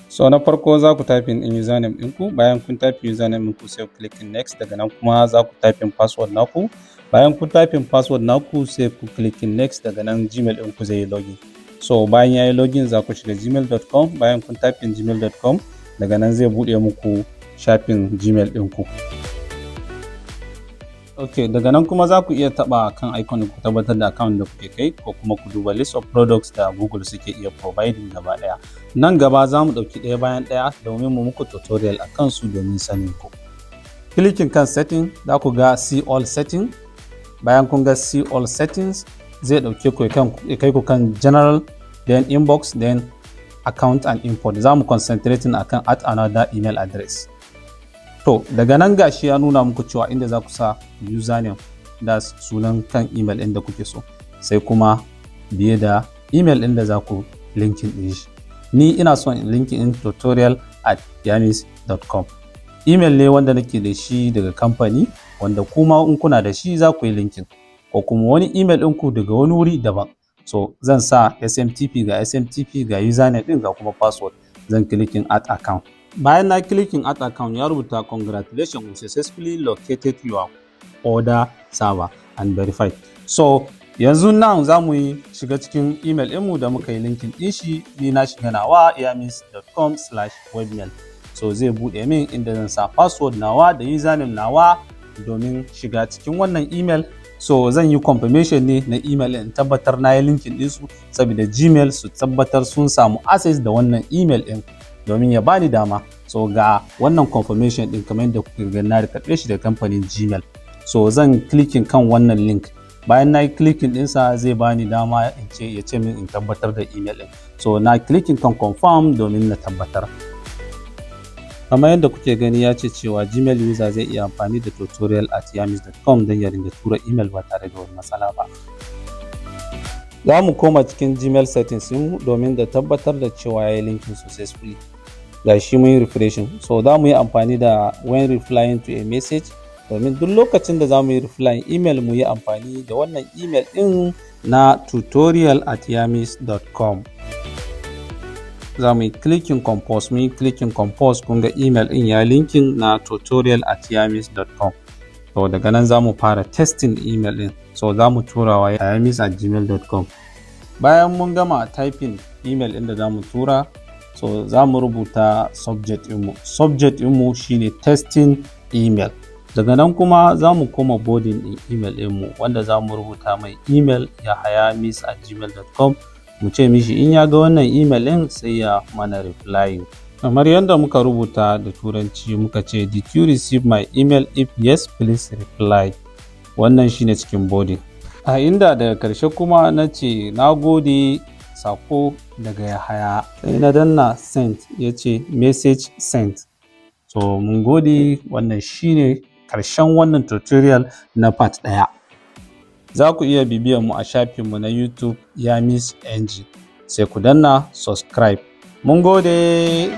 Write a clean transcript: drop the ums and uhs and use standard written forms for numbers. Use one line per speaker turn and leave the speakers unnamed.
So na farko za ku typing in username ɗinku, bayan kun type username ɗinku sai ku click next, daga nan kuma za ku typing password naku. Bayan kun typing password naku sai ku click next, daga nan Gmail ɗinku zai yi login. So bayan ya yi login za ku shiga gmail.com, bayan kun typing gmail.com daga nan zai buɗe muku shafin Gmail ɗinku. Ok, daga nan kuma za ku iya taɓa kan icon ku tabbatar da account da kuke kai, ko kuma ku duba list of products da Google suke iya providing gaba ɗaya. Nan gaba za mu ɗauki ɗaya bayan ɗaya domin mu muku tutorial a kansu domin sanin ku. Clicking kan setting za ku ga see all setting. Bayan kun ga see all settings zai ɗauke ku ya kai ku kan general, then inbox, then account and import. Za mu concentrating akan add another email address. To daga nan gashi ya nuna muku cewa inda za ku sa username da sunan kan email ɗin da kuke so, sai kuma biye da email ɗin da za ku linkin ɗin shi. Ni ina son in linkin in tutorial@yamis.com. Email ne wanda nake da shi daga kamfani, wanda kuma in kuna da shi za ku yi linkin, ko kuma wani email ɗinku daga wani wuri daban. So zan sa SMTP ga SMTP ga username ɗin ga kuma password. Zan clicking add account. Bayan na clicking add account ya rubuta congratulations, you successfully located your order server and verified. So yanzu nan za mu yi shiga cikin email ɗinmu da muka yi linkin ɗin shi. Ni na shiga nawa yamis.com/webmail. So zai buɗe min inda zan sa password nawa da username nawa domin shiga cikin wannan email. So zan yi confirmation ne na email in tabbatar na yi linkin ɗinsu, saboda Gmail su tabbatar sun samu access da wannan email ɗin domin ya bani dama. So ga wannan confirmation ɗin kamar yadda kuka ga na karɓe shi da kamfanin Gmail. So zan clicking kan wannan link. Bayan na yi clicking ɗinsa zai bani dama ya ce min in tabbatar da email ɗin. So na clicking kan confirm domin na tabbatar. Kamar yadda kuke gani ya ce cewa Gmail user zai iya amfani da tutorial@yamis.com don ya ringa tura email ba tare da wani matsala ba. Za mu koma cikin Gmail settings mu domin da tabbatar da cewa ya yi linkin successfully. Ga shi mun yi refreshing. So za mu yi amfani da when replying to a message, domin duk lokacin da za mu yi replying email mu yi amfani da wannan email ɗin na tutorial@yamis.com. Za mu yi clicking compose, mu yi clicking compose, kun ga email ɗin ya linkin na tutorial@yamis.com. So daga nan za mu fara testing email ɗin. So za mu tura wa yamis@gmail.com. Bayan mun gama typing email ɗin da za mu tura, so za mu rubuta subject ɗinmu. Subject ɗinmu shine testing email. Daga nan kuma za mu koma body ɗin email ɗinmu, wanda za mu rubuta mai email yahayamis@gmail.com. mu ce mishi in ya ga wannan email ɗin sai ya mana reply. Kamar yadda muka rubuta da turanci muka ce did you receive my email, if yes please reply. Wannan shine cikin body. A inda daga karshe kuma na ce na gode, sako daga Yahaya, sai na danna sent, ya ce message sent. So mun gode. Wannan shine karshen wannan tutorial na part 1. Za ku iya bibiyar mu a shafinmu na YouTube Yamis NG, sai ku danna subscribe. Mun gode.